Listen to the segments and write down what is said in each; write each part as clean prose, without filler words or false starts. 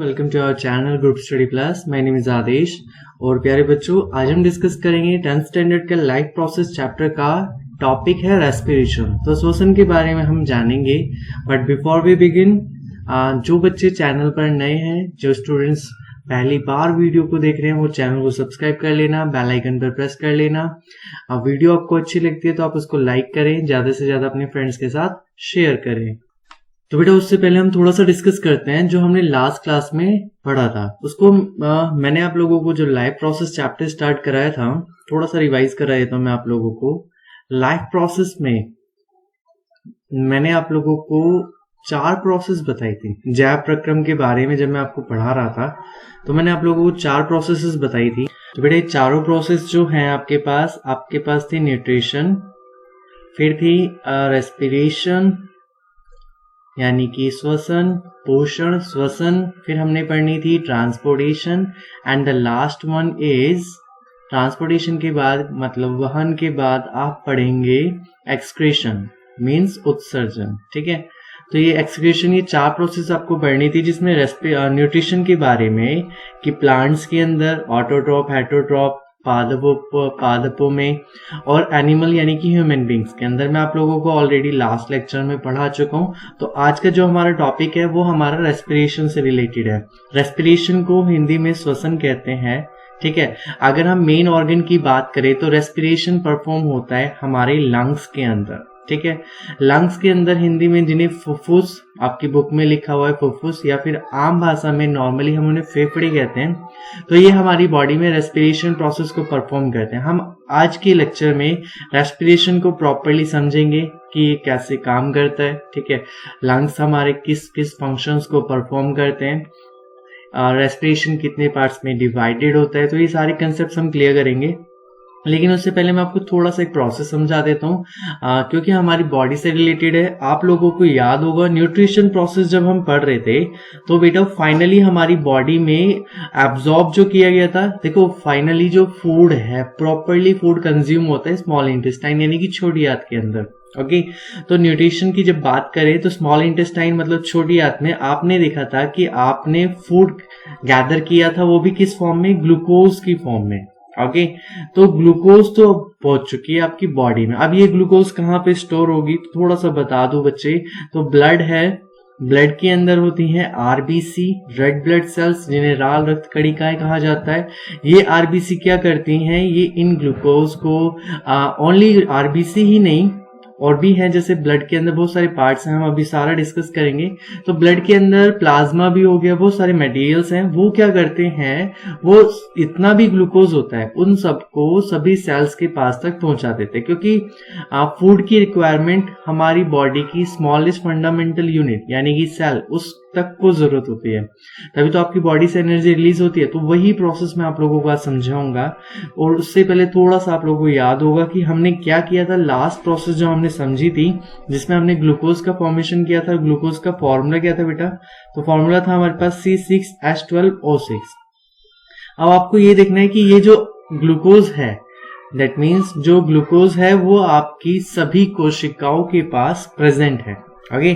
Welcome to our channel group study plus. My name is Adesh. और प्यारे बच्चों, आज हम डिस्कस करेंगे 10th स्टैंडर्ड के लाइफ प्रोसेस चैप्टर का टॉपिक है रेस्पिरेशन। तो श्वसन के बारे में हम जानेंगे। बट बिफोर वी बिगिन, जो बच्चे चैनल पर नए हैं, जो स्टूडेंट्स पहली बार वीडियो को देख रहे हैं, वो चैनल को सब्सक्राइब कर लेना, बेल आइकन पर प्रेस कर लेना। वीडियो आपको अच्छी लगती है तो आप उसको लाइक करें, ज्यादा से ज्यादा अपने फ्रेंड्स के साथ शेयर करें। तो बेटा, उससे पहले हम थोड़ा सा डिस्कस करते हैं जो हमने लास्ट क्लास में पढ़ा था उसको। मैंने आप लोगों को जो लाइफ प्रोसेस चैप्टर स्टार्ट कराया था, थोड़ा सा रिवाइज करा देता हूं मैं आप लोगों को। लाइफ प्रोसेस में मैंने आप लोगों को 4 प्रोसेस बताई थी। जैव प्रक्रम के बारे में जब मैं आपको पढ़ा रहा था तो मैंने आप लोगों को 4 प्रोसेसेस बताई थी। तो बेटा, ये चारों प्रोसेस जो हैं आपके पास थी न्यूट्रिशन, फिर थी रेस्पिरेशन यानी कि श्वसन, पोषण, श्वसन, फिर हमने पढ़नी थी transportation, and the last one is transportation के बाद मतलब वहन के बाद आप पढ़ेंगे एक्सक्रीशन, मींस उत्सर्जन। ठीक है, तो ये एक्सक्रीशन, ये 4 प्रोसेस आपको पढ़नी थी, जिसमें न्यूट्रिशन के बारे में कि प्लांट्स के अंदर ऑटोट्रॉप, हेटरोट्रॉप, पादपों में, और एनिमल यानी कि ह्यूमन बींग्स के अंदर मैं आप लोगों को ऑलरेडी लास्ट लेक्चर में पढ़ा चुका हूं। तो आज का जो हमारा टॉपिक है वो हमारा रेस्पिरेशन से रिलेटेड है। रेस्पिरेशन को हिंदी में श्वसन कहते हैं। ठीक है, अगर हम मेन ऑर्गन की बात करें तो रेस्पिरेशन परफॉर्म होता है हमारे लंग्स के अंदर। ठीक है, लंग्स के अंदर हिंदी में जिन्हें फुफ्फुस, आपकी बुक में लिखा हुआ है फुफ्फुस, या फिर आम भाषा में नॉर्मली हम उन्हें फेफड़े कहते हैं। तो ये हमारी बॉडी में रेस्पिरेशन प्रोसेस को परफॉर्म करते हैं। हम आज के लेक्चर में रेस्पिरेशन को प्रॉपर्ली समझेंगे कि ये कैसे काम करता है। ठीक है, लंग्स हमारे किस किस फंक्शंस को परफॉर्म करते हैं, रेस्पिरेशन कितने पार्ट्स में डिवाइडेड होता है, तो ये सारे कंसेप्ट हम क्लियर करेंगे। लेकिन उससे पहले मैं आपको थोड़ा सा एक प्रोसेस समझा देता हूँ, क्योंकि हमारी बॉडी से रिलेटेड है। आप लोगों को याद होगा न्यूट्रिशन प्रोसेस जब हम पढ़ रहे थे तो बेटा फाइनली हमारी बॉडी में एब्जॉर्ब जो किया गया था, देखो फाइनली जो फूड है, प्रॉपरली फूड कंज्यूम होता है स्मॉल इंटेस्टाइन यानी कि छोटी आंत के अंदर। ओके, तो न्यूट्रिशन की जब बात करें तो स्मॉल इंटेस्टाइन मतलब छोटी आंत में आपने देखा था कि आपने फूड गैदर किया था, वो भी किस फॉर्म में, ग्लूकोज की फॉर्म में। ओके, तो ग्लूकोज तो पहुंच चुकी है आपकी बॉडी में। अब ये ग्लूकोज कहाँ पे स्टोर होगी, तो थोड़ा सा बता दो बच्चे। तो ब्लड है, ब्लड के अंदर होती हैं आरबीसी, रेड ब्लड सेल्स, जिन्हें लाल रक्त कणिकाएं कहा जाता है। ये आरबीसी क्या करती हैं, ये इन ग्लूकोज को ओनली आरबीसी ही नहीं और भी है, जैसे ब्लड के अंदर बहुत सारे पार्ट्स हैं, हम अभी सारा डिस्कस करेंगे। तो ब्लड के अंदर प्लाज्मा भी हो गया, बहुत सारे मटेरियल्स हैं, वो क्या करते हैं, वो इतना भी ग्लूकोज होता है उन सबको सभी सेल्स के पास तक पहुंचा देते हैं, क्योंकि फूड की रिक्वायरमेंट हमारी बॉडी की स्मॉलेस्ट फंडामेंटल यूनिट यानी कि सेल, उस तक को जरूरत होती है, तभी तो आपकी बॉडी से एनर्जी रिलीज होती है। तो वही प्रोसेस मैं आप लोगों को आज समझाऊंगा। और उससे पहले थोड़ा सा आप लोगों को याद होगा कि हमने क्या किया था, लास्ट प्रोसेस जो हमने समझी थी, जिसमें हमने ग्लूकोज का फॉर्मेशन किया था। ग्लूकोज का फॉर्मूला क्या था बेटा, तो फॉर्मूला था हमारे पास C6H12O6। अब आपको ये देखना है कि ये जो ग्लूकोज है, दैट मीन्स जो ग्लूकोज है वो आपकी सभी कोशिकाओं के पास प्रेजेंट है। ओके,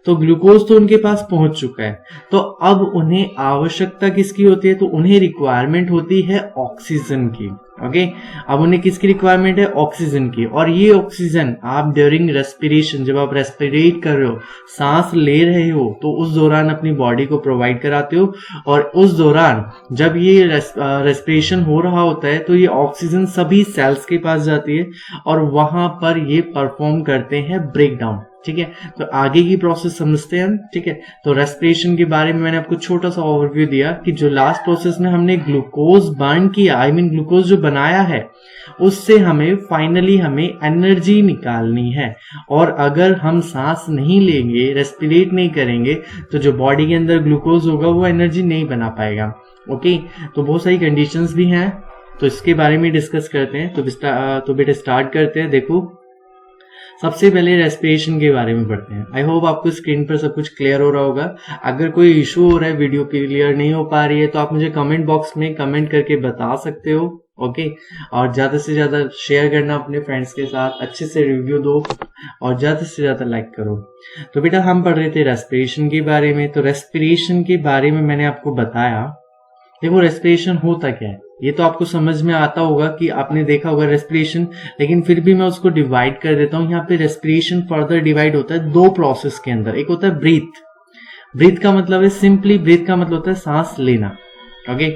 तो ग्लूकोज तो उनके पास पहुंच चुका है, तो अब उन्हें आवश्यकता किसकी होती है, तो उन्हें रिक्वायरमेंट होती है ऑक्सीजन की। ओके, अब उन्हें किसकी रिक्वायरमेंट है, ऑक्सीजन की। और ये ऑक्सीजन आप ड्यूरिंग रेस्पिरेशन, जब आप रेस्पिरेट कर रहे हो, सांस ले रहे हो, तो उस दौरान अपनी बॉडी को प्रोवाइड कराते हो। और उस दौरान जब ये रेस्पिरेशन हो रहा होता है तो ये ऑक्सीजन सभी सेल्स के पास जाती है और वहां पर ये परफॉर्म करते हैं ब्रेकडाउन। ठीक है, तो आगे की प्रोसेस समझते हैं हम। ठीक है, तो रेस्पिरेशन के बारे में मैंने आपको छोटा सा ओवरव्यू दिया कि जो लास्ट प्रोसेस में हमने ग्लूकोज बर्न किया, आई मीन ग्लूकोज जो बनाया है, उससे हमें फाइनली एनर्जी निकालनी है। और अगर हम सांस नहीं लेंगे, रेस्पिरेट नहीं करेंगे, तो जो बॉडी के अंदर ग्लूकोज होगा वो एनर्जी नहीं बना पाएगा। ओके, तो बहुत सारी कंडीशंस भी हैं, तो इसके बारे में डिस्कस करते हैं। तो बेटा स्टार्ट करते हैं। देखो, सबसे पहले रेस्पिरेशन के बारे में पढ़ते हैं। आई होप आपको स्क्रीन पर सब कुछ क्लियर हो रहा होगा। अगर कोई इशू हो रहा है, वीडियो क्लियर नहीं हो पा रही है, तो आप मुझे कमेंट बॉक्स में कमेंट करके बता सकते हो। ओके, और ज्यादा से ज्यादा शेयर करना अपने फ्रेंड्स के साथ, अच्छे से रिव्यू दो। और ज्यादा से ज्यादा लाइक करो। तो बेटा हम पढ़ रहे थे रेस्पिरेशन के बारे में। तो रेस्पिरेशन के बारे में मैंने आपको बताया। देखो रेस्पिरेशन होता क्या है ये तो आपको समझ में आता होगा कि आपने देखा होगा रेस्पिरेशन, लेकिन फिर भी मैं उसको डिवाइड कर देता हूँ। यहाँ पे रेस्पिरेशन फर्दर डिवाइड होता है दो प्रोसेस के अंदर। एक होता है ब्रीथ। ब्रीथ का मतलब है सिंपली, ब्रीथ का मतलब होता है सांस लेना। Okay,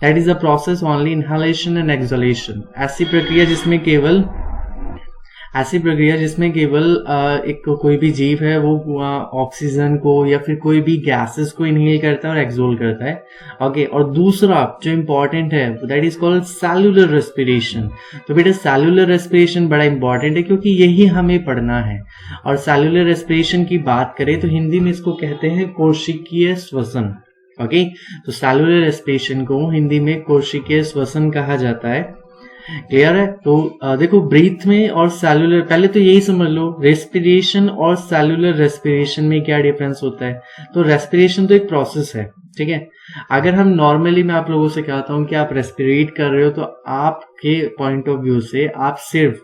that is a process only inhalation and exhalation. ऐसी प्रक्रिया जिसमें केवल एक कोई भी जीव है वो ऑक्सीजन को या फिर कोई भी गैसेस को इनहेल करता है और एक्सोल करता है। ओके, और दूसरा जो इंपॉर्टेंट है that is called cellular respiration. तो बेटा सेल्यूलर रेस्पिरेशन बड़ा इंपॉर्टेंट है क्योंकि यही हमें पढ़ना है। और सेल्यूलर रेस्पिरेशन की बात करें तो हिंदी में इसको कहते हैं कोशिकीय श्वसन। ओके, तो सेल्यूलर रेस्पिरेशन को हिंदी में कोशिकीय श्वसन कहा जाता है। क्लियर है? तो देखो ब्रीथ में और सेल्यूलर, पहले तो यही समझ लो रेस्पिरेशन और सेल्यूलर रेस्पिरेशन में क्या डिफरेंस होता है। तो रेस्पिरेशन तो एक प्रोसेस है, ठीक है। अगर हम नॉर्मली मैं आप लोगों से कहता हूं कि आप रेस्पिरेट कर रहे हो तो आपके पॉइंट ऑफ व्यू से आप सिर्फ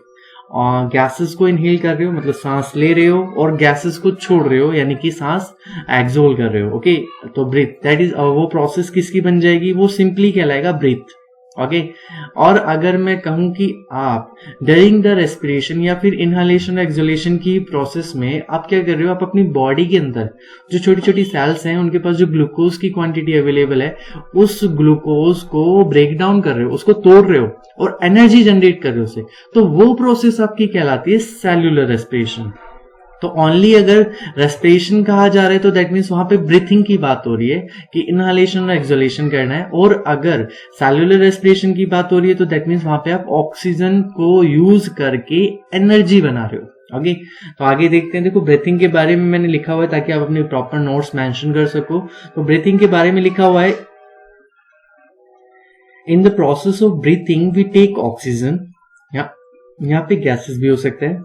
गैसेस को इनहेल कर रहे हो, मतलब सांस ले रहे हो, और गैसेस को छोड़ रहे हो यानी कि सांस एक्सोल कर रहे हो। ओके, तो ब्रीथ दैट इज वो प्रोसेस किसकी बन जाएगी, वो सिंपली कहलाएगा ब्रीथ। ओके, और अगर मैं कहूं कि आप ड्यूरिंग द रेस्पिरेशन या फिर इनहेलेशन एक्सहेलेशन की प्रोसेस में आप क्या कर रहे हो, आप अपनी बॉडी के अंदर जो छोटी छोटी सेल्स हैं उनके पास जो ग्लूकोज की क्वांटिटी अवेलेबल है उस ग्लूकोज को ब्रेक डाउन कर रहे हो, उसको तोड़ रहे हो और एनर्जी जनरेट कर रहे हो उसे, तो वो प्रोसेस आपकी कहलाती है सेल्यूलर रेस्पिरेशन। तो ओनली अगर रेस्पिरेशन कहा जा रहा है तो दैट मीन्स वहां पे ब्रीथिंग की बात हो रही है कि इनहेलेशन और एक्सहेलेशन करना है, और अगर सेल्यूलर रेस्पिरेशन की बात हो रही है तो दैट मीन्स वहां पे आप ऑक्सीजन को यूज करके एनर्जी बना रहे हो। ओके, तो आगे देखते हैं। देखो ब्रीथिंग के बारे में मैंने लिखा हुआ है ताकि आप अपने प्रॉपर नोट्स मेंशन कर सको। तो ब्रीथिंग के बारे में लिखा हुआ है, in the process of breathing we take oxygen, यहाँ पे गैसेस भी हो सकता है,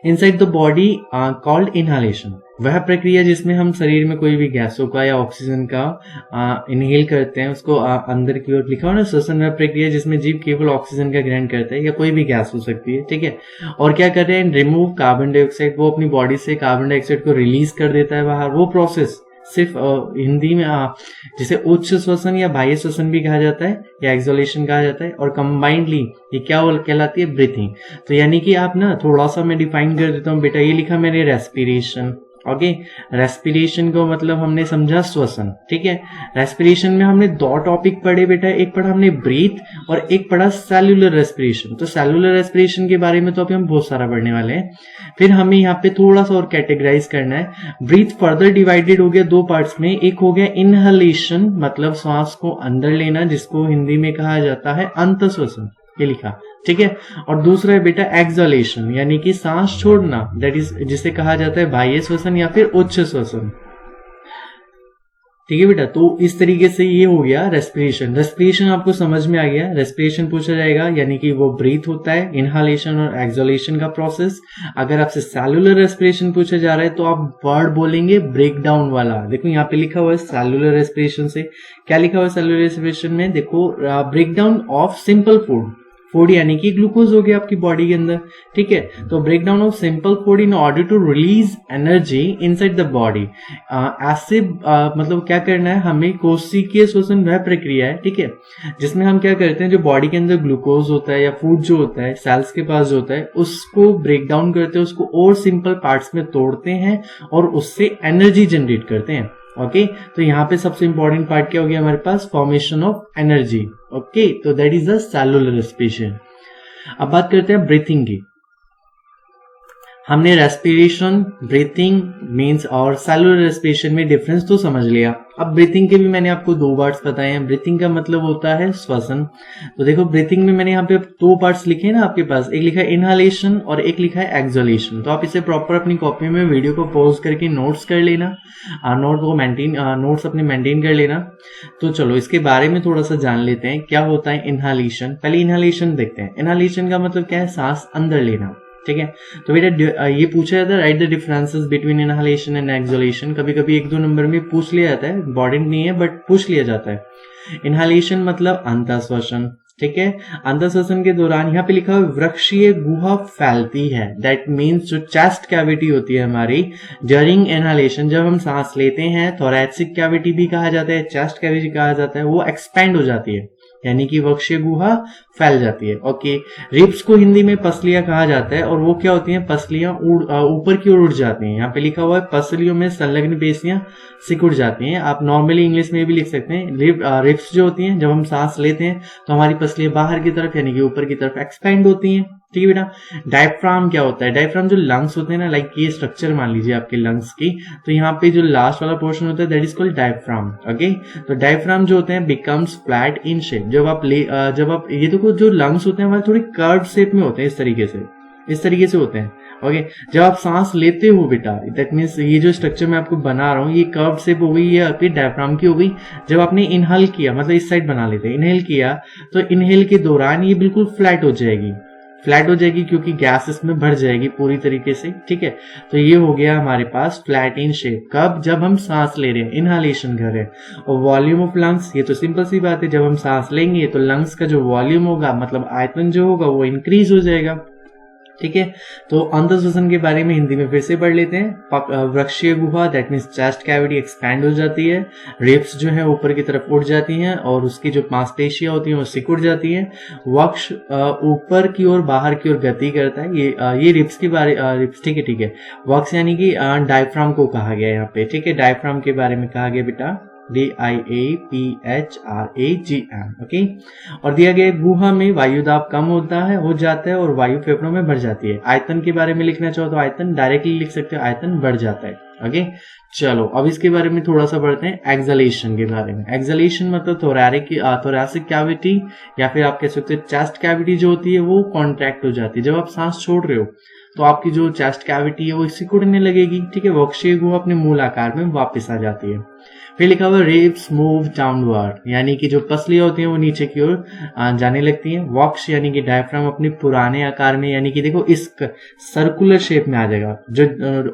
inside the body called inhalation. वह प्रक्रिया जिसमें हम शरीर में कोई भी गैसों का या ऑक्सीजन का इनहेल करते हैं उसको अंदर की ओर लिखा हुआ ना श्वसन। वह प्रक्रिया जिसमें जीव केवल ऑक्सीजन का ग्रहण करता है या कोई भी गैस हो सकती है, ठीक है। और क्या कर रहे हैं, रिमूव कार्बन डाइऑक्साइड, वो अपनी बॉडी से कार्बन डाइऑक्साइड को रिलीज कर देता है बाहर। वो प्रोसेस सिर्फ हिंदी में जिसे उच्च श्वसन या बाह्य श्वसन भी कहा जाता है या एक्सहेलेशन कहा जाता है, और कंबाइंडली ये क्या कहलाती है, ब्रीथिंग। तो यानी कि आप ना थोड़ा सा मैं डिफाइन कर देता हूँ बेटा। ये लिखा मैंने रेस्पिरेशन। ओके, रेस्पिरेशन को मतलब हमने समझा श्वसन, ठीक है। रेस्पिरेशन में हमने दो टॉपिक पढ़े बेटा, एक पढ़ा हमने ब्रीथ और एक पढ़ा सेल्यूलर रेस्पिरेशन। तो सेल्यूलर रेस्पिरेशन के बारे में तो अभी हम बहुत सारा पढ़ने वाले हैं। फिर हमें यहाँ पे थोड़ा सा और कैटेगराइज करना है। ब्रीथ फर्दर डिवाइडेड हो गया दो पार्ट्स में। एक हो गया इनहेलेशन, मतलब सांस को अंदर लेना, जिसको हिंदी में कहा जाता है अंतःश्वसन, ये लिखा, ठीक है। और दूसरा है बेटा एक्सहेलेशन, यानी कि सांस छोड़ना, दैट इज जिसे कहा जाता है बाह्य श्वसन या फिर उच्च श्वसन, ठीक है बेटा। तो इस तरीके से ये हो गया रेस्पिरेशन। रेस्पिरेशन आपको समझ में आ गया। रेस्पिरेशन पूछा जाएगा यानी कि वो ब्रीथ होता है, इनहेलेशन और एक्सहेलेशन का प्रोसेस। अगर आपसे सेल्यूलर रेस्पिरेशन पूछा जा रहा है तो आप वर्ड बोलेंगे ब्रेक डाउन वाला। देखो यहाँ पे लिखा हुआ है सेल्यूलर रेस्पिरेशन से क्या लिखा हुआ है सेल्यूलर रेस्पिरेशन में, देखो break down of simple food. Food यानी कि ग्लूकोज हो गया आपकी बॉडी के अंदर, ठीक है। तो break down of simple food in order to release energy inside the body. ऐसे मतलब क्या करना है हमें, कोशिकीय श्वसन वह प्रक्रिया है, ठीक है, जिसमें हम क्या करते हैं जो बॉडी के अंदर ग्लूकोज होता है या फूड जो होता है सेल्स के पास जो होता है उसको ब्रेक डाउन करते हैं, उसको और सिंपल पार्ट्स में तोड़ते हैं और उससे एनर्जी जनरेट करते हैं। ओके, तो यहाँ पे सबसे इंपॉर्टेंट पार्ट क्या हो गया हमारे पास, फॉर्मेशन ऑफ एनर्जी। ओके, तो that is the cellular respiration. अब बात करते हैं ब्रीथिंग की। हमने रेस्पिरेशन, ब्रीथिंग मीन्स और सेल्यूलर रेस्पिरेशन में डिफरेंस तो समझ लिया। अब ब्रीथिंग के भी मैंने आपको दो पार्ट्स बताए हैं। ब्रीथिंग का मतलब होता है श्वसन। तो देखो ब्रीथिंग में मैंने यहाँ पे दो पार्ट्स लिखे हैं ना आपके पास, एक लिखा है इनहेलेशन और एक लिखा है एक्सहेलेशन। तो आप इसे प्रॉपर अपनी कॉपी में वीडियो को पॉज करके नोट्स कर लेना, नोट्स अपने मेंटेन कर लेना। तो चलो इसके बारे में थोड़ा सा जान लेते हैं क्या होता है इनहेलेशन। पहले इनहेलेशन देखते हैं। इनहेलेशन का मतलब क्या है, सांस अंदर लेना, ठीक है। तो बेटा ये पूछा जाता है right the differences between inhalation and exhalation. कभी कभी एक दो नंबर में पूछ लिया जाता है, इंपॉर्टेंट नहीं है बट पूछ लिया जाता है। इनहेलेशन मतलब अंतःश्वसन, ठीक है। अंदर श्वसन के दौरान यहाँ पे लिखा हुआ वृक्षीय गुहा फैलती है, दैट मीन्स जो चेस्ट कैविटी होती है हमारी ड्यूरिंग इनहालेशन, जब हम सांस लेते हैं, थोरैसिक कैविटी भी कहा जाता है, चेस्ट कैविटी कहा जाता है, वो एक्सपैंड हो जाती है, यानी कि वृक्षीय गुहा फैल जाती है। ओके, रिब्स को हिंदी में पसलियां कहा जाता है, और वो क्या होती हैं, पसलियां ऊपर की ओर उठ जाती हैं। यहाँ पे लिखा हुआ है पसलियों में संलग्न पेशियां सिकुड़ जाती हैं। आप नॉर्मली इंग्लिश में भी लिख सकते हैं, रिब्स जो होती हैं, जब हम सांस लेते हैं तो हमारी पसलियां बाहर की तरफ यानी कि ऊपर की तरफ एक्सपैंड होती हैं। ठीक है बेटा। डायफ्राम क्या होता है? डायफ्राम जो लंग्स होते हैं ना, लाइक ये स्ट्रक्चर मान लीजिए आपके लंग्स की, तो यहाँ पे जो लास्ट वाला पोर्शन होता है that is called diaphragm. Okay, तो डायफ्राम जो होते हैं बिकम्स फ्लैट इन शेप। जब आप ये देखो, जो लंग्स होते हैं हमारे थोड़ी कर्व शेप में होते हैं, इस तरीके से होते हैं। ओके, जब आप सांस लेते हो बेटा, दैट मीन्स ये जो स्ट्रक्चर मैं आपको बना रहा हूँ, ये कर्व शेप हो गई, ये आपकी डायफ्राम की हो गई। जब आपने इनहेल किया, मतलब इस साइड बना लेते हैं, इनहेल किया, तो इनहेल के दौरान ये बिल्कुल फ्लैट हो जाएगी क्योंकि गैस इसमें भर जाएगी पूरी तरीके से। ठीक है, तो ये हो गया हमारे पास फ्लैट इन शेप। कब? जब हम सांस ले रहे हैं, इनहालेशन कर रहे हैं। और वॉल्यूम ऑफ लंग्स, ये तो सिंपल सी बात है, जब हम सांस लेंगे तो लंग्स का जो वॉल्यूम होगा, मतलब आयतन जो होगा, वो इंक्रीज हो जाएगा। ठीक है, तो अंतर श्वसन के बारे में हिंदी में फिर से पढ़ लेते हैं। वृक्षीय गुहा, that means chest cavity expand हो जाती है, रिब्स जो है ऊपर की तरफ उठ जाती हैं, और उसकी जो मांसपेशियां होती हैं वो सिकुड़ जाती हैं। वक्ष ऊपर की ओर बाहर की ओर गति करता है। ये रिब्स की बारे रिब्स, ठीक है। वक्ष यानी कि डायफ्राम को कहा गया यहाँ पे। ठीक है, डायफ्राम के बारे में कहा गया बेटा, DIAPHRAGM। ओके, और दिया गया गुहा में वायु दाब कम हो जाता है और वायु फेफड़ों में भर जाती है। आयतन के बारे में लिखना चाहो तो आयतन डायरेक्टली लिख सकते हो, आयतन बढ़ जाता है। ओके, चलो अब इसके बारे में थोड़ा सा बढ़ते हैं, एक्सलेशन के बारे में। एक्सलेशन मतलब थोरैसिक कैविटी या फिर आप कह सकते हो चेस्ट कैविटी जो होती है वो कॉन्ट्रैक्ट हो जाती है। जब आप सांस छोड़ रहे हो तो आपकी जो चेस्ट कैविटी है वो सिकुड़ने लगेगी। ठीक है, वक्षीय गुहा अपने मूल आकार में वापस आ जाती है। फिर लिखा हुआ रिब्स मूव डाउनवर्ड, यानी कि जो पसलियां होती हैं वो नीचे की ओर जाने लगती हैं। वक्ष यानी कि डायफ्राम अपने पुराने आकार में, यानी कि देखो इस सर्कुलर शेप में आ जाएगा। जो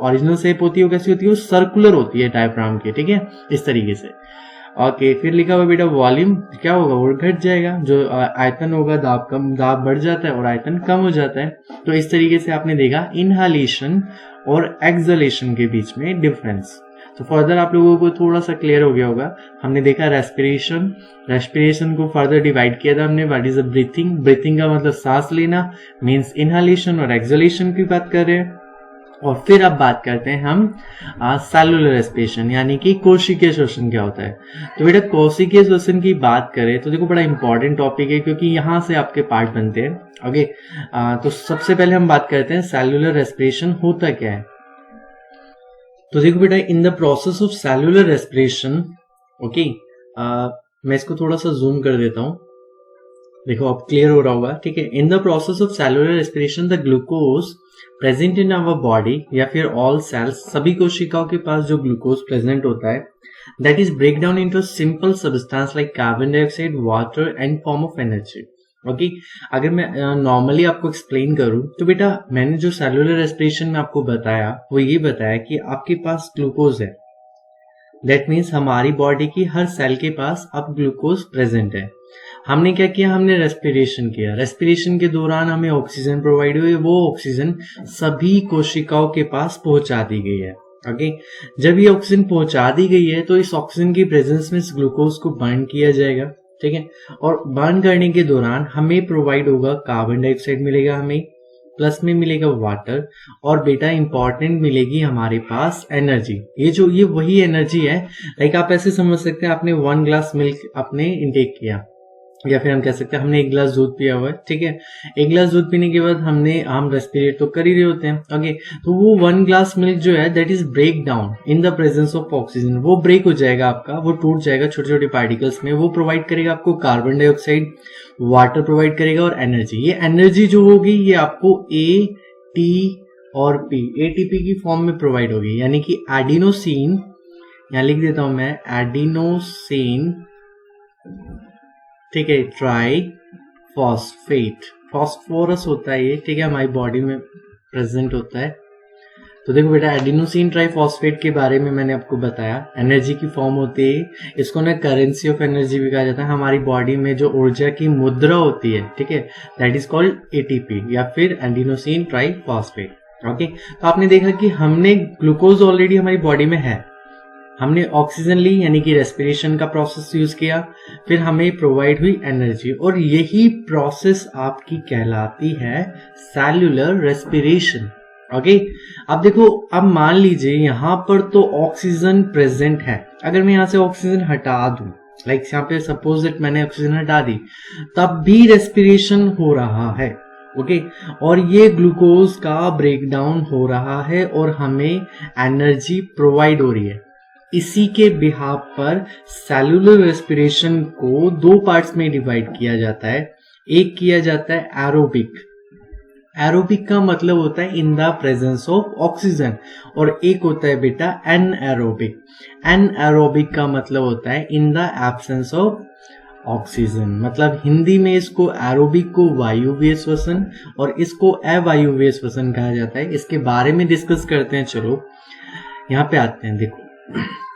ओरिजिनल शेप होती है वो कैसी होती है? वो सर्कुलर होती है डायफ्राम की। ठीक है, इस तरीके से। ओके, फिर लिखा हुआ बेटा वॉल्यूम क्या होगा? वो घट जाएगा। जो आयतन होगा, दाब बढ़ जाता है और आयतन कम हो जाता है। तो इस तरीके से आपने देखा इनहालेशन और एक्सलेशन के बीच में डिफरेंस। तो फर्दर आप लोगों को थोड़ा सा क्लियर हो गया होगा। हमने देखा रेस्पिरेशन को फर्दर डिवाइड किया था हमने। व्हाट इज अ ब्रीथिंग का मतलब सांस लेना, मींस इनहालेशन और एक्सलेशन की बात कर रहे हैं। और फिर अब बात करते हैं हम सेलुलर रेस्पिरेशन, यानी कि कोशिकीय श्वसन क्या होता है। तो बेटा कोशिकीय श्वसन की बात करें तो देखो बड़ा इंपॉर्टेंट टॉपिक है, क्योंकि यहाँ से आपके पार्ट बनते हैं। ओके, तो सबसे पहले हम बात करते हैं सेलुलर रेस्पिरेशन होता क्या है। तो देखो बेटा, इन the process of cellular respiration, okay, मैं इसको थोड़ा सा जूम कर देता हूं, देखो अब क्लियर हो रहा होगा। ठीक है, in the process of cellular respiration the glucose present in our body या फिर ऑल सेल्स, सभी कोशिकाओं के पास जो ग्लूकोज प्रेजेंट होता है, that is break down into simple substance like carbon dioxide, water and form of energy. Okay, अगर मैं नॉर्मली आपको एक्सप्लेन करूं तो बेटा मैंने जो सेलुलर रेस्पिरेशन में आपको बताया वो ये बताया कि आपके पास ग्लूकोज है, दैट मीन्स हमारी बॉडी की हर सेल के पास अब ग्लूकोज प्रेजेंट है। हमने क्या किया? हमने रेस्पिरेशन किया। रेस्पिरेशन के दौरान हमें ऑक्सीजन प्रोवाइड हुई, वो ऑक्सीजन सभी कोशिकाओं के पास पहुंचा दी गई है। ओके, जब ये ऑक्सीजन पहुंचा दी गई है तो इस ऑक्सीजन की प्रेजेंस में इस ग्लूकोज को बर्न किया जाएगा। ठीक है, और बर्न करने के दौरान हमें प्रोवाइड होगा कार्बन डाइऑक्साइड मिलेगा, हमें प्लस में मिलेगा वाटर, और बेटा इंपॉर्टेंट मिलेगी हमारे पास एनर्जी। ये वही एनर्जी है, लाइक आप ऐसे समझ सकते हैं आपने 1 ग्लास मिल्क आपने इंटेक किया, या फिर हम कह सकते हैं हमने 1 ग्लास दूध पिया हुआ है। ठीक है, 1 ग्लास दूध पीने के बाद हम रेस्पिरेट तो कर ही रहे होते हैं। ओके, तो वो 1 ग्लास मिल्क जो है that is break down in the presence of oxygen, वो ब्रेक हो जाएगा आपका, वो टूट जाएगा छोटे छोटे पार्टिकल्स में। वो प्रोवाइड करेगा आपको कार्बन डाइऑक्साइड, वाटर प्रोवाइड करेगा और एनर्जी। ये एनर्जी जो होगी ये आपको AT और P, ATP की फॉर्म में प्रोवाइड होगी, यानी कि एडिनोसिन, यहां लिख देता हूं मैं, एडिनोसिन, ठीक है, ट्राई फॉस्फेट, फॉस्फोरस होता है ये। ठीक है, हमारी बॉडी में प्रेजेंट होता है। तो देखो बेटा, एडिनोसिन ट्राइफॉस्फेट के बारे में मैंने आपको बताया, एनर्जी की फॉर्म होती है, इसको ना करेंसी ऑफ एनर्जी भी कहा जाता है। हमारी बॉडी में जो ऊर्जा की मुद्रा होती है, ठीक है, दैट इज कॉल्ड एटीपी या फिर एडिनोसिन ट्राइफॉस्फेट। ओके, तो आपने देखा कि हमने ग्लूकोज ऑलरेडी हमारी बॉडी में है, हमने ऑक्सीजन ली यानी कि रेस्पिरेशन का प्रोसेस यूज किया, फिर हमें प्रोवाइड हुई एनर्जी, और यही प्रोसेस आपकी कहलाती है सेल्यूलर रेस्पिरेशन। ओके, अब देखो, अब मान लीजिए यहां पर तो ऑक्सीजन प्रेजेंट है, अगर मैं यहां से ऑक्सीजन हटा दूं, लाइक यहाँ पे सपोज दैट मैंने ऑक्सीजन हटा दी, तब भी रेस्पिरेशन हो रहा है। ओके, और ये ग्लूकोज का ब्रेकडाउन हो रहा है और हमें एनर्जी प्रोवाइड हो रही है। इसी के बिहाफ पर सेलुलर रेस्पिरेशन को दो पार्ट्स में डिवाइड किया जाता है। एक किया जाता है एरोबिक, एरोबिक का मतलब होता है in the presence of oxygen, और एक होता है बेटा एनएरोबिक। एनएरोबिक का मतलब होता है in the absence of oxygen, मतलब हिंदी में इसको एरोबिक को वायुवीय श्वसन और इसको अवायुवीय श्वसन कहा जाता है। इसके बारे में डिस्कस करते हैं। चलो यहाँ पे आते हैं। देखो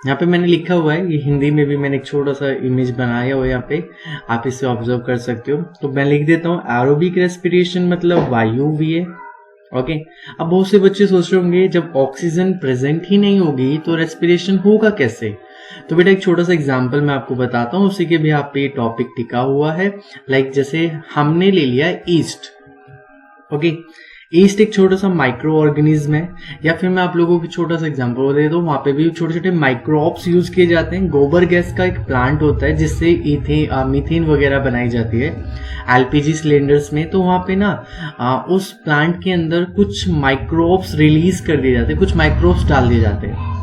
यहाँ पे मैंने लिखा हुआ है, ये हिंदी में भी मैंने एक छोटा सा इमेज बनाया हुआ है, यहाँ पे आप इसे ऑब्जर्व कर सकते हो। तो मैं लिख देता हूँ एरोबिक रेस्पिरेशन मतलब वायुवीय। ओके, अब बहुत से बच्चे सोच रहे होंगे जब ऑक्सीजन प्रेजेंट ही नहीं होगी तो रेस्पिरेशन होगा कैसे। तो बेटा एक छोटा सा एग्जांपल मैं आपको बताता हूँ, उसी के भी आप पे टॉपिक टिका हुआ है। लाइक जैसे हमने ले लिया ईस्ट। ओके, ईस्ट एक छोटा सा माइक्रो ऑर्गेनिज्म है, या फिर मैं आप लोगों को छोटा सा एग्जांपल दे दूं, वहां पे भी छोटे छोटे माइक्रोब्स यूज किए जाते हैं। गोबर गैस का एक प्लांट होता है जिससे मीथेन वगैरह बनाई जाती है एलपीजी सिलेंडर्स में। तो वहां पे ना उस प्लांट के अंदर कुछ माइक्रोब्स रिलीज कर दिए जाते हैं, कुछ माइक्रोब्स डाल दिए जाते हैं।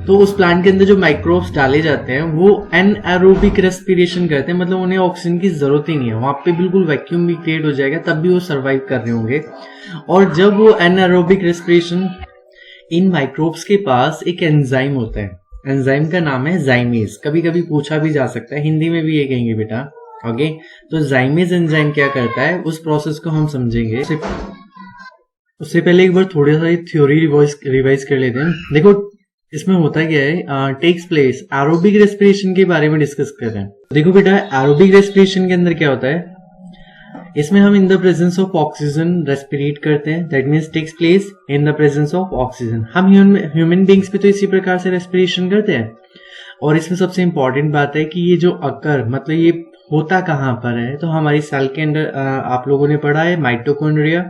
तो उस प्लांट के अंदर जो माइक्रोब्स डाले जाते हैं वो एनएरोबिक रेस्पिरेशन करते हैं, मतलब उन्हें ऑक्सीजन की जरूरत ही नहीं है, वहां पे बिल्कुल वैक्यूम भी क्रिएट हो जाएगा, तब भी वो सर्वाइव कर रहे होंगे। और जब वो एनएरोबिक रेस्पिरेशन, इन माइक्रोब्स के पास एक एंजाइम होता है, एंजाइम का नाम है जाइमेज। कभी कभी पूछा भी जा सकता है, हिंदी में भी ये कहेंगे बेटा। ओके, तो जाइमेज एंजाइम क्या करता है, उस प्रोसेस को हम समझेंगे। उससे पहले एक बार थोड़ा सा थ्योरी रिवाइज कर लेते हैं। देखो इसमें होता क्या है, टेक्स प्लेस, एरोबिक रेस्पिरेशन के बारे में डिस्कस कर रहे हैं। देखो बेटा, एरोबिक रेस्पिरेशन के अंदर क्या होता है, इसमें हम in the presence of oxygen respirate करते हैं, that means takes place in the presence of oxygen. हम ह्यूमन बींग्स भी तो इसी प्रकार से रेस्पिरेशन करते हैं। और इसमें सबसे इंपॉर्टेंट बात है कि ये जो अकर, मतलब ये होता कहाँ पर है, तो हमारी सेल के अंदर आप लोगों ने पढ़ा है माइटोकॉन्ड्रिया,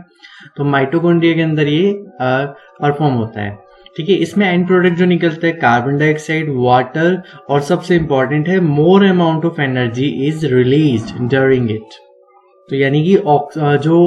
तो माइटोकॉन्ड्रिया के अंदर ये परफॉर्म होता है। ठीक है, इसमें एंड प्रोडक्ट जो निकलता है कार्बन डाइऑक्साइड, वाटर, और सबसे इंपॉर्टेंट है more amount of energy is released during it. तो यानी कि जो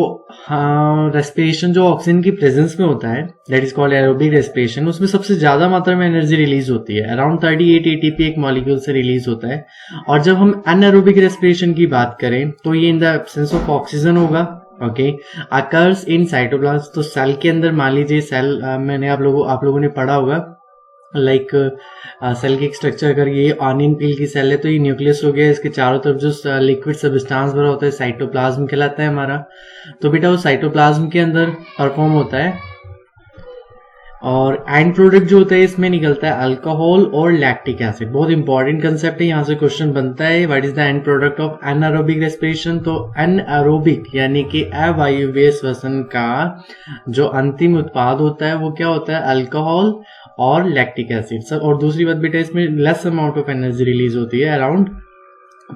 रेस्पिरेशन जो ऑक्सीजन की प्रेजेंस में होता है, that is called aerobic respiration, उसमें सबसे ज्यादा मात्रा में एनर्जी रिलीज होती है, अराउंड 38 एटीपी एक मॉलिक्यूल से रिलीज होता है। और जब हम अनएरोबिक रेस्पिरेशन की बात करें तो ये in the absence of oxygen होगा। ओके, अकर्स इन साइटोप्लाज्म, तो सेल के अंदर मान लीजिए सेल, मैंने आप लोगों ने पढ़ा होगा, लाइक सेल की स्ट्रक्चर, अगर ये ऑनियन पील की सेल है तो ये न्यूक्लियस हो गया, इसके चारों तरफ जो लिक्विड सब्सटेंस भरा होता है साइटोप्लाज्म कहलाता है हमारा। तो बेटा वो साइटोप्लाज्म के अंदर परफॉर्म होता है, और एंड प्रोडक्ट जो होता है इसमें निकलता है अल्कोहल और लैक्टिक एसिड। बहुत इंपॉर्टेंट कंसेप्ट है, यहाँ से क्वेश्चन बनता है, what is the end product of anaerobic respiration. तो एनारोबिक यानी कि अवायुवीय श्वसन का जो अंतिम उत्पाद होता है वो क्या होता है, अल्कोहल और लैक्टिक एसिड। और दूसरी बात बेटा, इसमें less amount of energy release होती है, अराउंड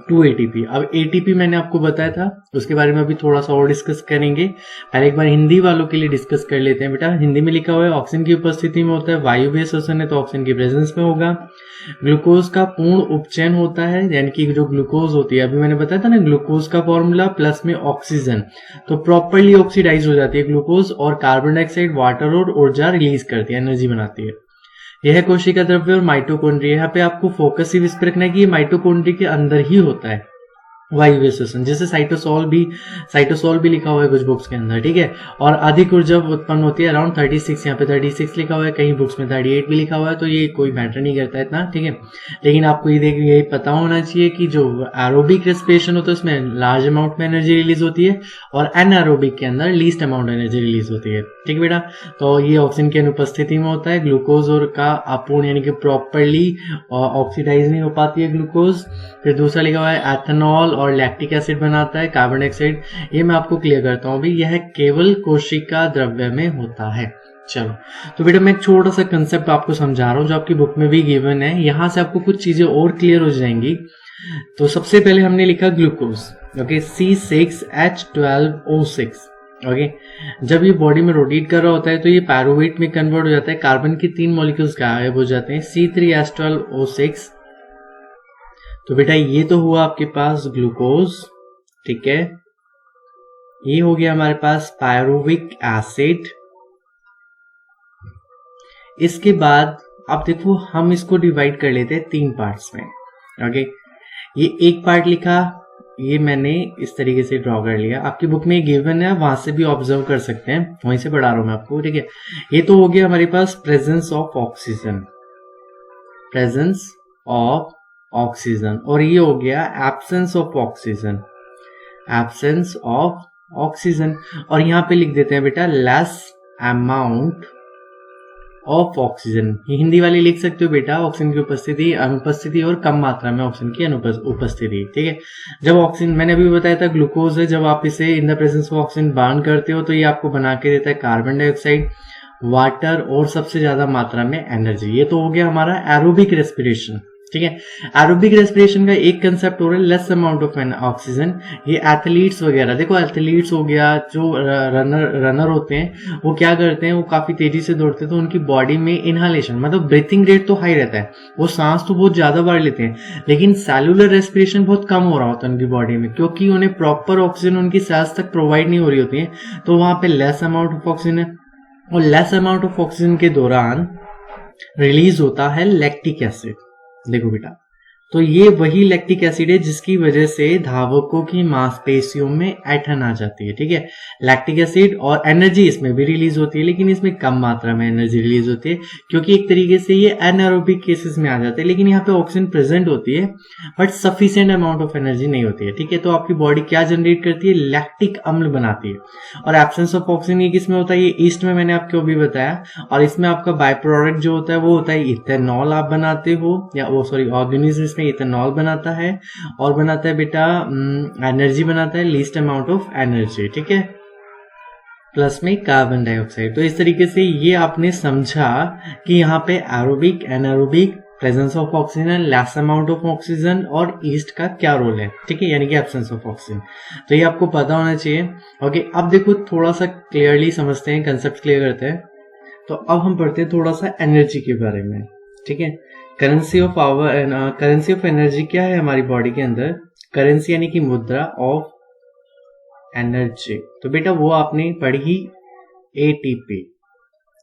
2 एटीपी। अब एटीपी मैंने आपको बताया था, उसके बारे में अभी थोड़ा सा और डिस्कस करेंगे। पहले एक बार हिंदी वालों के लिए डिस्कस कर लेते हैं। बेटा हिंदी में लिखा हुआ है ऑक्सीजन की उपस्थिति में होता है, वायुवीय श्वसन है तो ऑक्सीजन की प्रेजेंस में होगा। ग्लूकोज का पूर्ण उपचयन होता है, यानी कि जो ग्लूकोज होती है, अभी मैंने बताया था ना ग्लूकोज का फॉर्मूला प्लस में ऑक्सीजन, तो प्रॉपरली ऑक्सीडाइज हो जाती है ग्लूकोज, और कार्बन डाइऑक्साइड, वाटर और ऊर्जा रिलीज करती है, एनर्जी बनाती है। यह है कोशिका द्रव्य और माइटोकॉन्ड्रिया। यहाँ पे आपको फोकस सिर्फ इस पर रखना है कि ये माइटोकॉन्ड्रिया के अंदर ही होता है। वायवीय श्वसन, जैसे साइटोसोल भी लिखा हुआ है कुछ बुक्स के अंदर, ठीक है। और अधिक ऊर्जा उत्पन्न होती है अराउंड 36, यहाँ पे 36 लिखा हुआ है, कहीं बुक्स में 38 भी लिखा हुआ है, तो ये कोई मैटर नहीं करता इतना, ठीक है। लेकिन आपको यही पता होना चाहिए कि जो एरोबिक रेस्पिरेशन होता है उसमें लार्ज अमाउंट में एनर्जी रिलीज होती है और एनारोबिक के अंदर लीस्ट अमाउंट एनर्जी रिलीज होती है, ठीक है बेटा। तो ये ऑक्सीजन की अनुपस्थिति में होता है। ग्लूकोज और का अपूर्ण यानी कि प्रॉपरली ऑक्सीडाइज नहीं हो पाती है ग्लूकोज। फिर दूसरा लिखा हुआ है एथेनॉल और लैक्टिक एसिड बनाता है, कार्बन डाइऑक्साइड। ये मैं आपको क्लियर करता हूँ भी, यह केवल कोशिका द्रव्य में होता है। चलो, तो बेटा मैं एक छोटा सा कंसेप्ट आपको समझा रहा हूँ जो आपकी बुक में भी गिवन है, यहां से आपको कुछ चीजें और क्लियर हो जाएंगी। तो सबसे पहले हमने लिखा ग्लूकोज, ओके, C6H12O6, ओके। जब ये बॉडी में रोटेट कर रहा होता है तो ये पायरुवेट में कन्वर्ट हो जाता है, कार्बन के 3 मॉलिक्यूल्स गायब हो जाते हैं, C3H12O6। तो बेटा ये तो हुआ आपके पास ग्लूकोज, ठीक है। ये हो गया हमारे पास पायरुविक एसिड। इसके बाद आप देखो हम इसको डिवाइड कर लेते हैं 3 पार्ट्स में, ओके। ये एक पार्ट लिखा, ये मैंने इस तरीके से ड्रॉ कर लिया, आपकी बुक में गिवन है, वहां से भी ऑब्जर्व कर सकते हैं, वहीं से पढ़ा रहा हूं मैं आपको, ठीक है। ये तो हो गया हमारे पास presence of oxygen, presence of oxygen. और ये हो गया absence of oxygen, absence of oxygen. और यहां पे लिख देते हैं बेटा लेस अमाउंट ऑफ ऑक्सीजन। ये हिंदी वाली लिख सकते हो बेटा, ऑक्सीजन की उपस्थिति, अनुपस्थिति और कम मात्रा में ऑक्सीजन की उपस्थिति, ठीक है। जब ऑक्सीजन, मैंने अभी बताया था ग्लूकोज है, जब आप इसे इन the presence of oxygen burn करते हो तो ये आपको बना के देता है कार्बन डाइऑक्साइड, वाटर और सबसे ज्यादा मात्रा में एनर्जी। ये तो हो गया हमारा एरोबिक रेस्पिरेशन, ठीक है। एरोबिक रेस्पिरेशन का एक कंसेप्ट हो रहा है लेस अमाउंट ऑफ ऑक्सीजन। ये एथलीट्स वगैरह, देखो एथलीट्स हो गया, जो रनर होते हैं वो क्या करते हैं, वो काफी तेजी से दौड़ते हैं तो उनकी बॉडी में इनहालेशन मतलब ब्रीथिंग रेट तो हाई रहता है, वो सांस तो बहुत ज्यादा बार लेते हैं, लेकिन सेलुलर रेस्पिरेशन बहुत कम हो रहा होता है उनकी बॉडी में, क्योंकि उन्हें प्रॉपर ऑक्सीजन उनकी सेल्स तक प्रोवाइड नहीं हो रही होती है, तो वहां पे लेस अमाउंट ऑफ ऑक्सीजन है। और लेस अमाउंट ऑफ ऑक्सीजन के दौरान रिलीज होता है लैक्टिक एसिड। देखो बेटा, तो ये वही लैक्टिक एसिड है जिसकी वजह से धावकों की मांसपेशियों में ऐंठन आ जाती है, ठीक है। लैक्टिक एसिड और एनर्जी इसमें भी रिलीज होती है, लेकिन इसमें कम मात्रा में एनर्जी रिलीज होती है, क्योंकि एक तरीके से ये एनारोबिक केसेस में आ जाते हैं। लेकिन यहाँ पे ऑक्सीजन प्रेजेंट होती है but sufficient amount of energy नहीं होती है, ठीक है। तो आपकी बॉडी क्या जनरेट करती है, लैक्टिक अम्ल बनाती है। और एब्सेंस ऑफ ऑक्सीजन ये किसमें होता है, ये ईस्ट में मैंने आपको अभी बताया। और इसमें आपका बाय प्रोडक्ट जो होता है वो होता है इथेनॉल, आप बनाते हो, या वो सॉरी ऑर्गेनिज्म इसमें इथेनॉल बनाता है, और बनाता है बेटा एनर्जी बनाता है, लीस्ट अमाउंट ऑफ एनर्जी, ठीक है, प्लस में कार्बन डाइऑक्साइड। तो इस तरीके से ये आपने समझा कि यहाँ पे aerobic, anaerobic, presence of oxygen, less amount of oxygen और ईस्ट का क्या रोल है, ठीक है, यानी कि एब्सेंस ऑफ ऑक्सीजन। तो ये आपको पता होना चाहिए, ओके। अब देखो थोड़ा सा क्लियरली समझते हैं, कंसेप्ट क्लियर करते हैं। तो अब हम पढ़ते हैं थोड़ा सा एनर्जी के बारे में, ठीक है। करेंसी ऑफ एनर्जी क्या है हमारी बॉडी के अंदर, करेंसी यानी कि मुद्रा ऑफ एनर्जी। तो बेटा वो आपने पढ़ी एटीपी,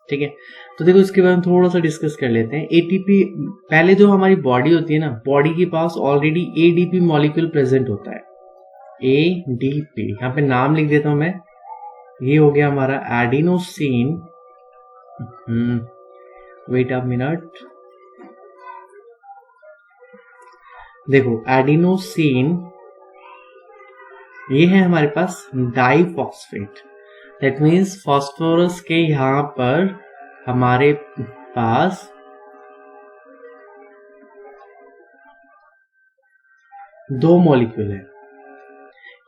ठीक है। तो देखो इसके बारे में थोड़ा सा डिस्कस कर लेते हैं। एटीपी, पहले जो हमारी बॉडी होती है ना, बॉडी के पास ऑलरेडी एडीपी मॉलिक्यूल प्रेजेंट होता है, एडीपी। यहाँ पे नाम लिख देता हूं मैं, ये हो गया हमारा एडिनोसिन, वेट अ मिनट, देखो एडिनोसिन ये है हमारे पास डाइफॉस्फेट, दैट मीन्स फास्फोरस के यहां पर हमारे पास दो मॉलिक्यूल है।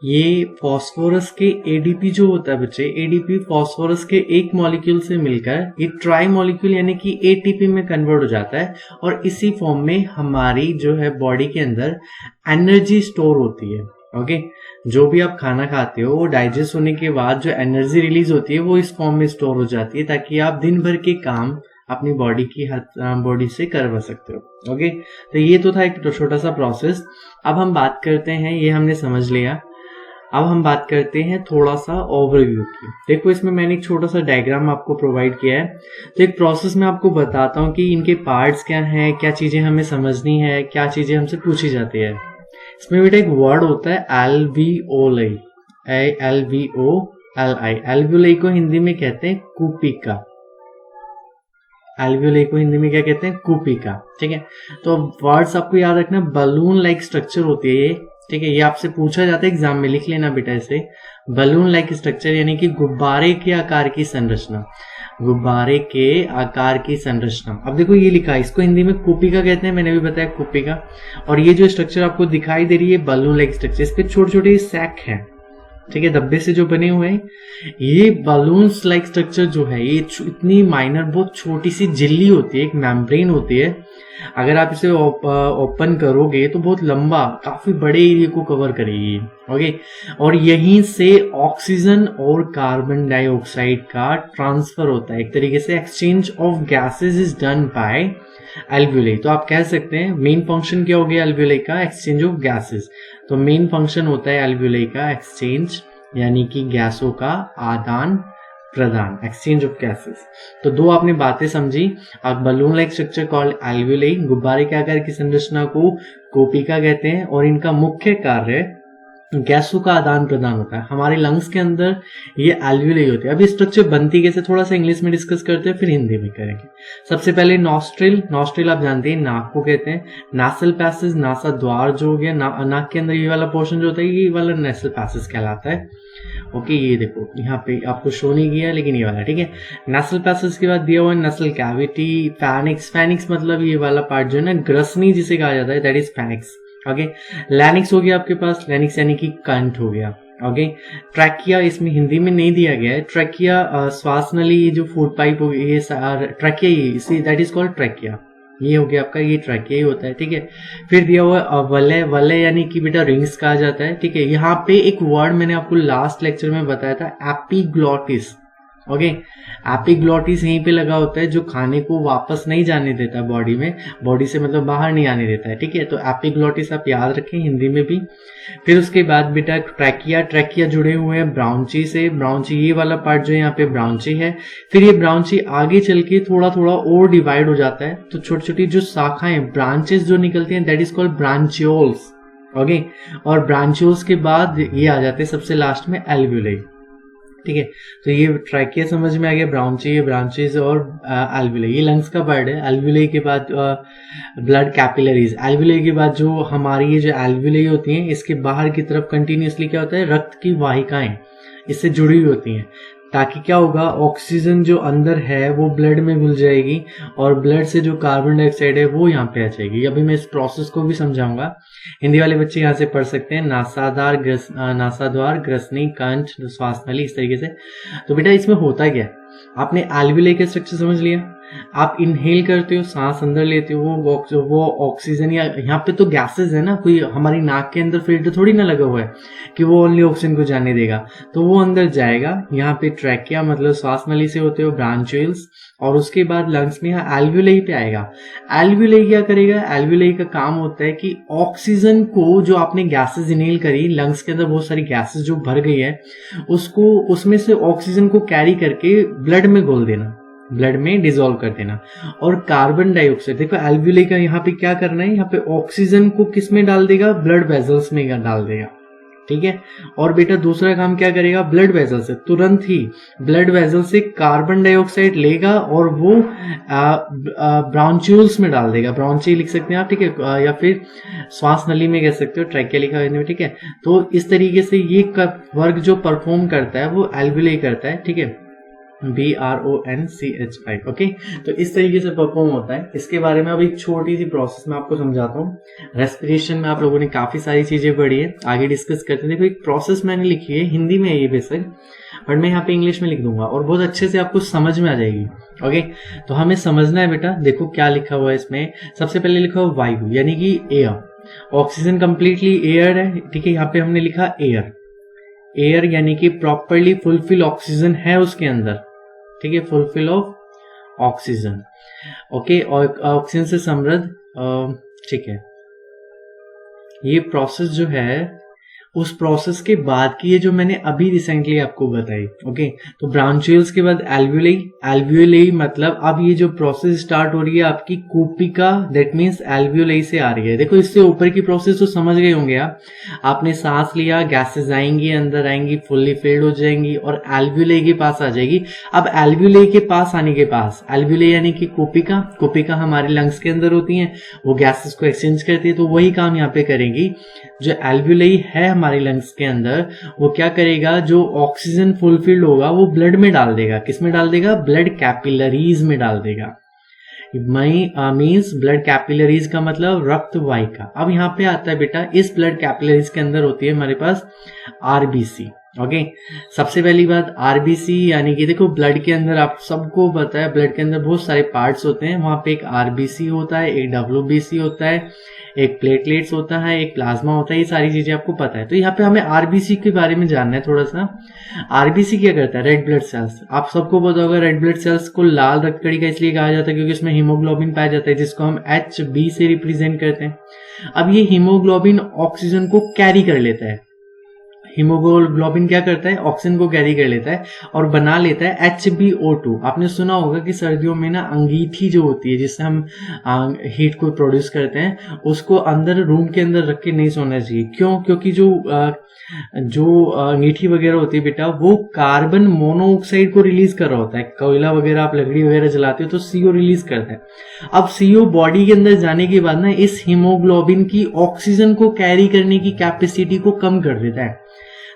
ये फास्फोरस के एडीपी जो होता है बच्चे, एडीपी फास्फोरस के एक मॉलिक्यूल से मिलकर ये ट्राई मॉलिक्यूल यानी कि एटीपी में कन्वर्ट हो जाता है, और इसी फॉर्म में हमारी जो है बॉडी के अंदर एनर्जी स्टोर होती है, ओके। जो भी आप खाना खाते हो वो डाइजेस्ट होने के बाद जो एनर्जी रिलीज होती है वो इस फॉर्म में स्टोर हो जाती है, ताकि आप दिन भर के काम अपनी बॉडी से करवा सकते हो, ओके। तो ये तो था एक छोटा सा प्रोसेस। अब हम बात करते हैं, ये हमने समझ लिया, अब हम बात करते हैं थोड़ा सा ओवरव्यू की। देखो इसमें मैंने एक छोटा सा डायग्राम आपको प्रोवाइड किया है। तो एक प्रोसेस में आपको बताता हूँ कि इनके पार्ट्स क्या हैं, क्या चीजें हमें समझनी है, क्या चीजें हमसे पूछी जाती है। इसमें बेटा एक वर्ड होता है एल्वियोलाई, एल्विओएलआई। एल्वियोलाई को हिंदी में कहते हैं कूपिका। एल्वियोलाई को हिंदी में क्या कहते हैं? कूपिका। ठीक है, तो वर्ड्स आपको याद रखना, बलून लाइक स्ट्रक्चर होती है ये। ठीक है, ये आपसे पूछा जाता है एग्जाम में, लिख लेना बेटा इसे। बलून लाइक स्ट्रक्चर यानी कि गुब्बारे के आकार की संरचना, गुब्बारे के आकार की संरचना। अब देखो ये लिखा है, इसको हिंदी में कूपिका कहते हैं, मैंने भी बताया कूपिका। और ये जो स्ट्रक्चर आपको दिखाई दे रही है बलून लाइक स्ट्रक्चर, इस पे छोटे छोटे सैक हैं, ठीक है, धब्बे से जो बने हुए हैं। ये बलून्स लाइक स्ट्रक्चर जो है ये इतनी माइनर, बहुत छोटी सी झिल्ली होती है, एक मेम्ब्रेन होती है। अगर आप इसे ओपन करोगे तो बहुत लंबा, काफी बड़े एरिया को कवर करेगी। ओके, और यहीं से ऑक्सीजन और कार्बन डाइऑक्साइड का ट्रांसफर होता है। एक तरीके से exchange of gases is done by alveoli. तो आप कह सकते हैं मेन फंक्शन क्या हो गया एल्वियोलाई का? Exchange of gases. तो मेन फंक्शन होता है एल्वियोलाई का एक्सचेंज, यानी कि गैसों का आदान प्रदान, एक्सचेंज ऑफ गैसेस। तो दो आपने बातें समझी। अब balloon like structure called alveoli, गुब्बारे के आकार की संरचना को कोपिका कहते हैं, और इनका मुख्य कार्य गैसों का आदान प्रदान होता है। हमारे लंग्स के अंदर ये एल्वियोलाई होती है। अब ये स्ट्रक्चर बनती कैसे, थोड़ा सा इंग्लिश में डिस्कस करते हैं, फिर हिंदी में करेंगे। सबसे पहले नॉस्ट्रिल, नॉस्ट्रिल आप जानते हैं नाक को कहते हैं। नासल पैसेज, नासा द्वार जो हो गया, नाक के अंदर ये वाला पोर्शन जो होता है ये वाला नेसल पैसेज कहलाता है। ओके, ये देखो यहाँ पे आपको शो नहीं किया लेकिन ये वाला, ठीक है। नेसल पैसेज के बाद दिया हुआ है नेसल कैविटी, फैनिक्स, फैनिक्स मतलब ये वाला पार्ट जो है ना, ग्रसनी जिसे कहा जाता है, दैट इज फैनिक्स। ओके, लैनिक्स हो गया आपके पास, लैनिक्स यानी कि कंठ हो गया। ओके, ट्रैकिया इसमें हिंदी में नहीं दिया गया है। ट्रैकिया श्वास नली, ये जो फूड पाइप हो गई, ये ट्रैकिया, ये दैट इज कॉल्ड ट्रैकिया। ये हो गया आपका, ये ट्रैकिया ही होता है, ठीक है। फिर दिया हुआ है वलय, वलय यानी कि बेटा रिंग्स कहा जाता है, ठीक है। यहाँ पे एक वर्ड मैंने आपको लास्ट लेक्चर में बताया था, एपिग्लॉटिस। ओके, एपिग्लॉटिस यहीं पे लगा होता है, जो खाने को वापस नहीं जाने देता बॉडी में, बॉडी से मतलब बाहर नहीं आने देता है, ठीक है। तो एपिग्लॉटिस आप याद रखें हिंदी में भी। फिर उसके बाद बेटा ट्रैकिया, ट्रैकिया जुड़े हुए हैं ब्राउंची से, ब्राउंची ये वाला पार्ट जो है यहाँ पे ब्राउंची है। फिर ये ब्राउंची आगे चल के थोड़ा थोड़ा और डिवाइड हो जाता है, तो छोटी छोटी जो शाखाएं, ब्रांचेस जो निकलती हैं, दैट इज कॉल्ड ब्रांचियोल्स। ओके, और ब्रांचियोल्स के बाद ये आ जाते हैं सबसे लास्ट में एल्वियोलाई, ठीक है। तो ये ट्रैकिया समझ में आ गया, ब्रांची, ब्रांचेस और एल्वियोलाई, ये लंग्स का पार्ट है। एल्वियोलाई के बाद ब्लड कैपिलरीज, एल्वियोलाई के बाद जो हमारी ये जो एल्वियोलाई होती हैं, इसके बाहर की तरफ कंटिन्यूसली क्या होता है, रक्त की वाहिकाएं इससे जुड़ी हुई होती हैं, ताकि क्या होगा, ऑक्सीजन जो अंदर है वो ब्लड में घुल जाएगी, और ब्लड से जो कार्बन डाइऑक्साइड है वो यहाँ पे आ जाएगी। अभी मैं इस प्रोसेस को भी समझाऊंगा, हिंदी वाले बच्चे यहाँ से पढ़ सकते हैं। नासाद्वार, ग्रसनी, कंठ, श्वास नली, इस तरीके से। तो बेटा इसमें होता क्या है, आपने एल्वियोलाई का स्ट्रक्चर समझ लिया। आप इनहेल करते हो, सांस अंदर लेते हो, वो ऑक्सीजन, या यहाँ पे तो गैसेस है ना, कोई हमारी नाक के अंदर फिल्टर थोड़ी ना लगा हुआ है कि वो ओनली ऑक्सीजन को जाने देगा, तो वो अंदर जाएगा। यहाँ पे ट्रैकिया मतलब श्वास नली से होते हो ब्रांचियोल्स, और उसके बाद लंग्स में यहाँ एल्वियोलाई पे आएगा। एल्वियोलाई क्या करेगा, एल्वियोलाई का काम होता है कि ऑक्सीजन को, जो आपने गैसेस इनहेल करी, लंग्स के अंदर बहुत सारी गैसेस जो भर गई है, उसको, उसमें से ऑक्सीजन को कैरी करके ब्लड में घोल देना, ब्लड में डिसॉल्व कर देना। और कार्बन डाइऑक्साइड, देखो एल्वियोलाई का यहाँ पे क्या करना है, यहाँ पे ऑक्सीजन को किस में डाल देगा, ब्लड वेजल्स में डाल देगा, ठीक है। और बेटा दूसरा काम क्या करेगा, ब्लड वेजल से तुरंत ही ब्लड वेजल से कार्बन डाइऑक्साइड लेगा और वो ब्रांचियोल्स में डाल देगा, ब्रांची लिख सकते हैं आप, ठीक है, या फिर श्वास नली में कह सकते हो, ट्रैकिया लिखा है, ठीक है। तो इस तरीके से ये वर्क जो परफॉर्म करता है वो एल्वियोलाई करता है, ठीक है, BRONCHI। ओके, तो इस तरीके से परफॉर्म होता है। इसके बारे में अब एक छोटी सी प्रोसेस में आपको समझाता हूँ। रेस्पिरेशन में आप लोगों ने काफी सारी चीजें पढ़ी है, आगे डिस्कस करते हैं। देखो एक प्रोसेस मैंने लिखी है, हिंदी में है ये बेसिक, बट मैं यहाँ पे इंग्लिश में लिख दूंगा और बहुत अच्छे से आपको समझ में आ जाएगी। ओके, तो हमें समझना है बेटा, देखो क्या लिखा हुआ है इसमें। सबसे पहले लिखा हुआ वायु, यानी कि एयर। ऑक्सीजन कंप्लीटली एयर है, ठीक है। यहाँ पे हमने लिखा एयर, एयर यानी कि प्रॉपरली फुलफिल ऑक्सीजन है उसके अंदर, ठीक है, फुलफिल ऑफ ऑक्सीजन। ओके, और ऑक्सीजन से समृद्ध, ठीक है। ये प्रोसेस जो है उस प्रोसेस के बाद की है जो मैंने अभी रिसेंटली आपको बताई। ओके, तो ब्रांचियोल्स के बाद एल्वियोलाई। एल्वियोलाई मतलब अब ये जो प्रोसेस स्टार्ट हो रही है आपकी कूपिका, दैट मीन्स एल्वियोलाई से आ रही है। देखो इससे ऊपर की प्रोसेस तो समझ गए होंगे आप। आपने सांस लिया, गैसेस आएंगी, अंदर आएंगी, फुल्ली फिल्ड हो जाएंगी और एल्वियोलाई के पास आ जाएगी। अब एल्वियोलाई के पास आने के पास, एल्वियोलाई यानी कि कूपिका, कूपिका हमारे लंग्स के अंदर होती है, वो गैसेस को एक्सचेंज करती है, तो वही काम यहाँ पे करेंगी। जो एल्वियोलाई है हमारे लंग्स के अंदर, वो क्या करेगा, जो ऑक्सीजन फुलफिल्ड होगा वो ब्लड में डाल देगा। किस में डाल देगा? ब्लड कैपिलरीज में डाल देगा। मीन्स ब्लड कैपिलरीज का मतलब रक्त वाहिका। अब यहाँ पे आता है बेटा, इस ब्लड कैपिलरीज के अंदर होती है हमारे पास आरबीसी। ओके, सबसे पहली बात आरबीसी यानी कि देखो ब्लड के अंदर आप सबको पता है ब्लड के अंदर बहुत सारे पार्ट्स होते हैं। वहां पे एक आरबीसी होता है, एक डब्ल्यूबीसी होता है, एक प्लेटलेट्स होता है, एक प्लाज्मा होता है। ये सारी चीजें आपको पता है। तो यहाँ पे हमें आरबीसी के बारे में जानना है थोड़ा सा। आरबीसी क्या करता है? Red blood cells. आप सबको पता होगा रेड ब्लड सेल्स को लाल रक्तकणिका इसलिए कहा जाता है क्योंकि इसमें हीमोग्लोबिन पाया जाता है, जिसको हम HB से रिप्रेजेंट करते हैं। अब ये हीमोग्लोबिन ऑक्सीजन को कैरी कर लेता है। हीमोग्लोबिन क्या करता है? ऑक्सीजन को कैरी कर लेता है और बना लेता है HbO2। आपने सुना होगा कि सर्दियों में ना अंगीठी जो होती है जिससे हम हीट को प्रोड्यूस करते हैं, उसको अंदर रूम के अंदर रख के नहीं सोना चाहिए। क्यों? क्योंकि जो अंगीठी वगैरह होती है बेटा, वो कार्बन मोनोऑक्साइड को रिलीज कर रहा होता है। कोयला वगैरह आप लकड़ी वगैरह जलाते हो तो CO रिलीज करता है। अब CO बॉडी के अंदर जाने के बाद ना इस हीमोग्लोबिन की ऑक्सीजन को कैरी करने की कैपेसिटी को कम कर देता है।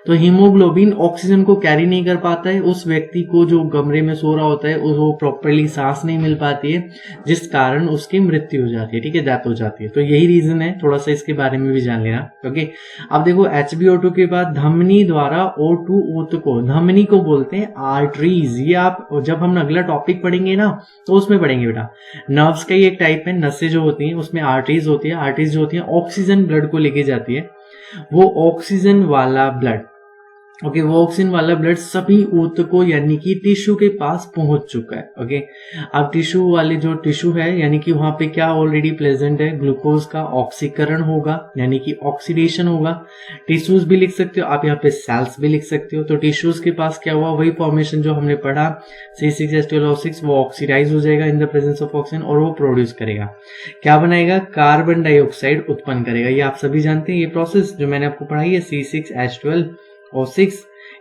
तो हीमोग्लोबिन ऑक्सीजन को कैरी नहीं कर पाता है। उस व्यक्ति को जो कमरे में सो रहा होता है वो प्रॉपरली सांस नहीं मिल पाती है, जिस कारण उसकी मृत्यु हो जाती है। ठीक है, डेथ हो जाती है। तो यही रीजन है, थोड़ा सा इसके बारे में भी जान लेना। ओके, अब देखो HbO2 के बाद धमनी द्वारा O2 ऊतकों, धमनी को बोलते हैं आर्टरीज। ये आप जब हम अगला टॉपिक पढ़ेंगे ना तो उसमें पढ़ेंगे बेटा। नर्व्स का ही एक टाइप है, नसें जो होती हैं उसमें आर्टरीज होती है। आर्टरीज जो होती है ऑक्सीजन ब्लड को लेके जाती है। वो ऑक्सीजन वाला ब्लड, ओके, वो ऑक्सीजन वाला ब्लड सभी ऊतकों यानी कि टिश्यू के पास पहुंच चुका है। ओके, अब टिश्यू वाले जो टिश्यू है यानी कि वहां पे क्या ऑलरेडी प्रेजेंट है, ग्लूकोज का ऑक्सीकरण होगा यानी कि ऑक्सीडेशन होगा। टिश्यूज भी लिख सकते हो आप, यहाँ पे सेल्स भी लिख सकते हो। तो टिश्यूज के पास क्या हुआ, वही फॉर्मेशन जो हमने पढ़ा C6H12O6, वो ऑक्सीडाइज हो जाएगा इन द प्रेजेंस ऑफ ऑक्सीजन और वो प्रोड्यूस करेगा, क्या बनाएगा, कार्बन डाइऑक्साइड उत्पन्न करेगा। ये आप सभी जानते हैं, ये प्रोसेस जो मैंने आपको पढ़ाई है C6H12O6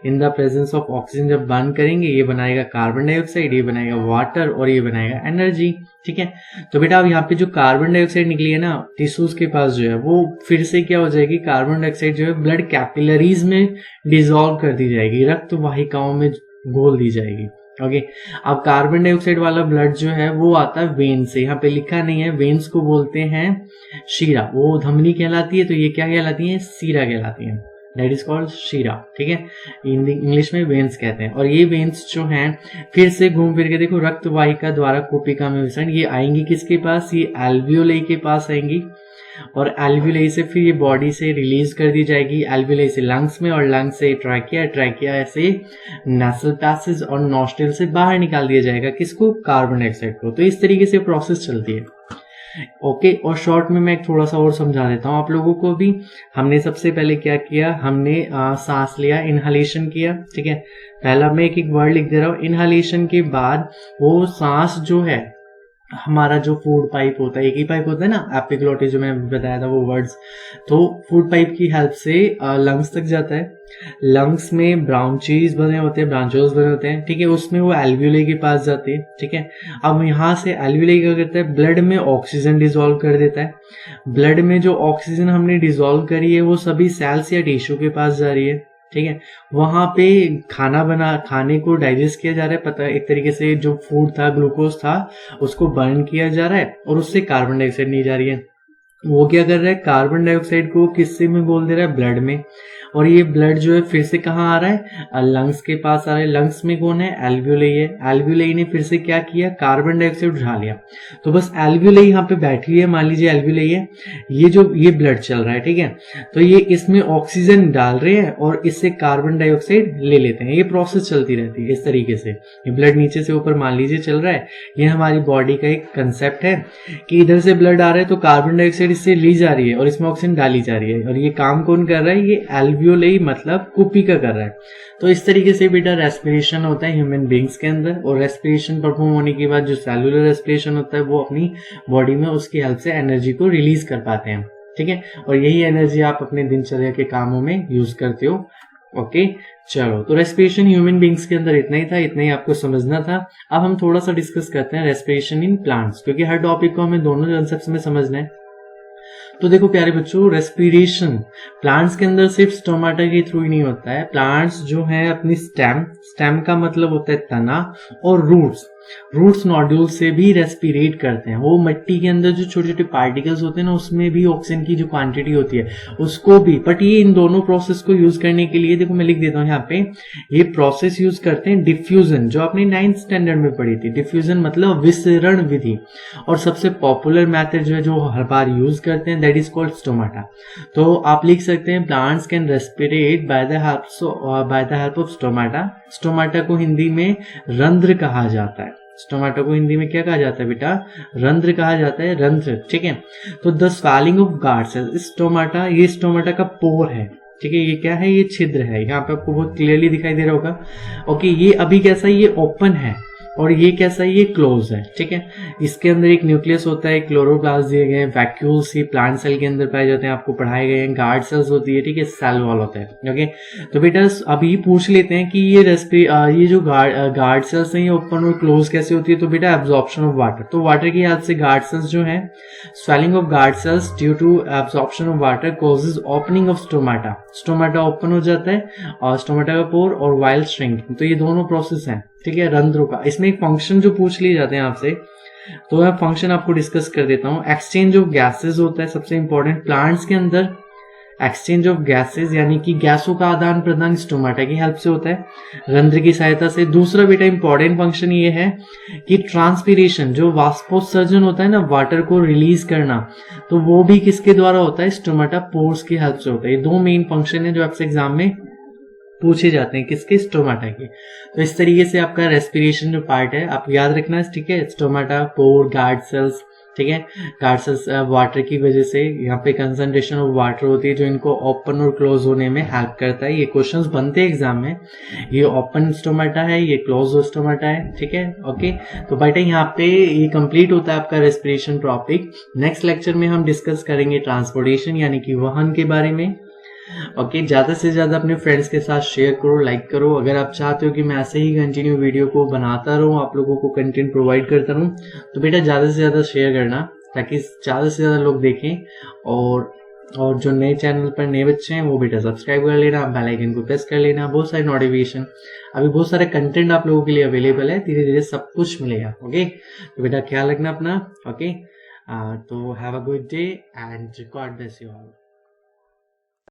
in the presence of oxygen जब बर्न करेंगे ये बनाएगा कार्बन डाइऑक्साइड, ये बनाएगा वाटर और ये बनाएगा एनर्जी। ठीक है, तो बेटा अब यहाँ पे जो कार्बन डाइऑक्साइड निकली है ना टिश्यूज के पास जो है, वो फिर से क्या हो जाएगी, कार्बन डाइऑक्साइड जो है ब्लड कैपिलरीज में डिसॉल्व कर दी जाएगी, रक्त वाहिकाओं में घोल दी जाएगी। ओके, अब कार्बन डाइऑक्साइड वाला ब्लड जो है वो आता है वेन से। यहाँ पे लिखा नहीं है, वेन्स को बोलते हैं शीरा। वो धमनी कहलाती है, तो ये क्या कहलाती है, सीरा कहलाती है। दैट इज कॉल्ड शीरा। ठीक है, इंग्लिश में वेन्स कहते हैं। और ये वेन्स जो हैं फिर से घूम फिर के देखो रक्त वाहिका द्वारा कूपिका में विसरण, ये आएंगी किसके पास, ये एल्वियोलाई के पास आएंगी और एल्वियोलाई से फिर ये बॉडी से रिलीज कर दी जाएगी। एल्वियोलाई से लंग्स में और लंग्स से ट्रैकिया, ट्रैकिया से नेसल पैसेज और नॉस्ट्रिल से बाहर निकाल दिया जाएगा किसको, कार्बन डाइऑक्साइड को। तो इस तरीके से प्रोसेस चलती है। ओके, और शॉर्ट में मैं एक थोड़ा सा और समझा देता हूं आप लोगों को भी। हमने सबसे पहले क्या किया, हमने सांस लिया, इनहालेशन किया। ठीक है, पहला मैं एक वर्ड लिख दे रहा हूं। इनहालेशन के बाद वो सांस जो है, हमारा जो फूड पाइप होता है, एक ही पाइप होता है ना, एपिग्लोटिस जो मैंने बताया था वो वर्ड्स, तो फूड पाइप की हेल्प से लंग्स तक जाता है। लंग्स में ब्रांचीज बने होते हैं, ब्रांचोल्स बने होते हैं। ठीक है, उसमें वो एल्वियोलाई के पास जाते हैं। ठीक है, अब यहाँ से एल्वियोलाई क्या करता है, ब्लड में ऑक्सीजन डिसॉल्व कर देता है। ब्लड में जो ऑक्सीजन हमने डिसॉल्व करी है वो सभी सेल्स या टिश्यू के पास जा रही है। ठीक है, वहां पे खाने को डाइजेस्ट किया जा रहा है, पता है, एक तरीके से जो फूड था, ग्लूकोज था, उसको बर्न किया जा रहा है और उससे कार्बन डाइऑक्साइड नहीं जा रही है। वो क्या कर रहा है, कार्बन डाइऑक्साइड को किससे में बोल दे रहा है, ब्लड में। और ये ब्लड जो है फिर से कहाँ आ रहा है, लंग्स के पास आ रहा है। लंग्स में कौन है, एल्वियोलाई है। एल्वियोलाई ने फिर से क्या किया, कार्बन डाइऑक्साइड उठा लिया। तो बस एल्वियोलाई यहाँ पे बैठी हुई है, मान लीजिए एल्वियोलाई है, ये ब्लड चल रहा है। ठीक है, तो ये इसमें ऑक्सीजन डाल रहे हैं और इससे कार्बन डाइऑक्साइड ले लेते हैं। ये प्रोसेस चलती रहती है इस तरीके से। ये ब्लड नीचे से ऊपर मान लीजिए चल रहा है। ये हमारी बॉडी का एक कंसेप्ट है कि इधर से ब्लड आ रहा है तो कार्बन डाइऑक्साइड इससे ली जा रही है और इसमें ऑक्सीजन डाली जा रही है। और ये काम कौन कर रहा है, ये एल्वियोलाई मतलब कुपी का कर रहा है। तो इस तरीके से बेटा रेस्पिरेशन होता है ह्यूमन बींग्स के अंदर, और रेस्पिरेशन परफॉर्म होने के बाद जो सेलुलर रेस्पिरेशन होता है वो अपनी बॉडी में उसकी हेल्प से एनर्जी को रिलीज कर पाते हैं, ठीक है। और यही एनर्जी आप अपने दिनचर्या के कामों में यूज करते हो। ओके चलो, तो रेस्पिरेशन ह्यूमन बींग्स के अंदर इतना ही था, इतना ही आपको समझना था। अब हम थोड़ा सा डिस्कस करते हैं रेस्पिरेशन इन प्लांट्स, क्योंकि हर टॉपिक को हमें दोनों कंसेप्ट्स में समझना है। तो देखो प्यारे बच्चों, रेस्पिरेशन प्लांट्स के अंदर सिर्फ स्टोमाटा के थ्रू ही नहीं होता है। प्लांट्स जो है अपनी स्टेम का मतलब होता है तना, और रूट्स नोड्यूल से भी रेस्पिरेट करते हैं। वो मिट्टी के अंदर जो छोटे छोटे पार्टिकल्स होते हैं ना, उसमें भी ऑक्सीजन की जो क्वांटिटी होती है उसको भी, बट ये इन दोनों प्रोसेस को यूज करने के लिए देखो मैं लिख देता हूँ यहाँ पे, ये प्रोसेस यूज करते हैं डिफ्यूजन, जो आपने 9th स्टैंडर्ड में पढ़ी थी। डिफ्यूजन मतलब विसरण विधि, और सबसे पॉपुलर मेथड जो है जो हर बार यूज करते हैं दैट इज कॉल्ड स्टोमाटा। तो आप लिख सकते हैं plants can रेस्पिरेट by the help of stomata. Stomata को हिंदी में रंध्र कहा जाता है। स्टोमाटा को हिंदी में क्या कहा जाता है बेटा? रंध्र कहा जाता है, रंध्र, ठीक है। तो the swelling of guard sales, stomata, ये स्टोमाटा का पोर है, ठीक है। ये क्या है? ये छिद्र है, यहाँ पे आपको बहुत क्लियरली दिखाई दे रहा होगा। ओके, ये अभी कैसा है? ये ओपन है, और ये कैसा है? ये क्लोज है, ठीक है। इसके अंदर एक न्यूक्लियस होता है, क्लोरोप्लास्ट दिए गए हैं, वैक्यूल्स ही प्लांट सेल के अंदर पाए जाते हैं, आपको पढ़ाए गए हैं। गार्ड सेल्स होती है, ठीक है, सेल वॉल होता है। ओके, तो बेटा अभी पूछ लेते हैं कि ये जो गार्ड सेल्स हैं ये ओपन और क्लोज कैसे होती है? तो बेटा एब्जॉर्प्शन ऑफ वाटर, तो वाटर की हेल्प से गार्ड सेल्स जो है, swelling of guard cells due to absorption of water causes opening of stomata. Stomata open हो जाता है, और स्टोमाटा का पोर, और वाइल श्रिंकिंग, तो ये दोनों प्रोसेस हैं, ठीक है, रंध्रों का। इसमें एक फंक्शन जो पूछ लिए जाते हैं आपसे, तो मैं फंक्शन आपको डिस्कस कर देता हूं। एक्सचेंज ऑफ गैसेस होता है सबसे इंपॉर्टेंट प्लांट्स के अंदर। एक्सचेंज ऑफ गैसेस यानी कि गैसों का आदान प्रदान स्टोमाटा की हेल्प से होता है, रंध्र की सहायता से। दूसरा बेटा इंपॉर्टेंट फंक्शन ये है कि ट्रांसपीरेशन, जो वाष्पोत्सर्जन होता है ना, वाटर को रिलीज करना, तो वो भी किसके द्वारा होता है? स्टोमाटा पोर्स की हेल्प से होता है। ये दो मेन फंक्शन है जो आपसे एग्जाम में पूछे जाते हैं, किसके? स्टोमाटा के। तो इस तरीके से आपका रेस्पिरेशन जो पार्ट है आप याद रखना, ठीक है। स्टोमाटा, पोर, गार्ड सेल्स, ठीक है। गार्ड सेल्स वाटर की वजह से यहाँ पे कंसंट्रेशन ऑफ वाटर होती है जो इनको ओपन और क्लोज होने में हेल्प करता है। ये क्वेश्चंस बनते हैं एग्जाम में, ये ओपन स्टोमाटा है, ये क्लोज स्टोमाटा है, ठीक है। ओके, तो बेटा यहाँ पे ये कंप्लीट होता है आपका रेस्पिरेशन टॉपिक। नेक्स्ट लेक्चर में हम डिस्कस करेंगे ट्रांसपोर्टेशन यानी कि वाहन के बारे में। ओके, ज्यादा से ज्यादा अपने फ्रेंड्स के साथ शेयर करो, लाइक करो। अगर आप चाहते हो कि मैं ऐसे ही कंटिन्यू वीडियो को बनाता रहूं, आप लोगों को कंटेंट प्रोवाइड करता रहूं, तो बेटा ज्यादा से ज्यादा शेयर करना, ताकि ज्यादा से ज्यादा लोग देखें। और जो नए चैनल पर नए बच्चे हैं वो बेटा सब्सक्राइब कर लेना, बेल आइकन को प्रेस कर लेना। बहुत सारे नोटिफिकेशन, अभी बहुत सारे कंटेंट आप लोगों के लिए अवेलेबल है, धीरे धीरे सब कुछ मिलेगा। ओके, तो बेटा ख्याल रखना अपना। ओके, तो have a good day and God bless you all.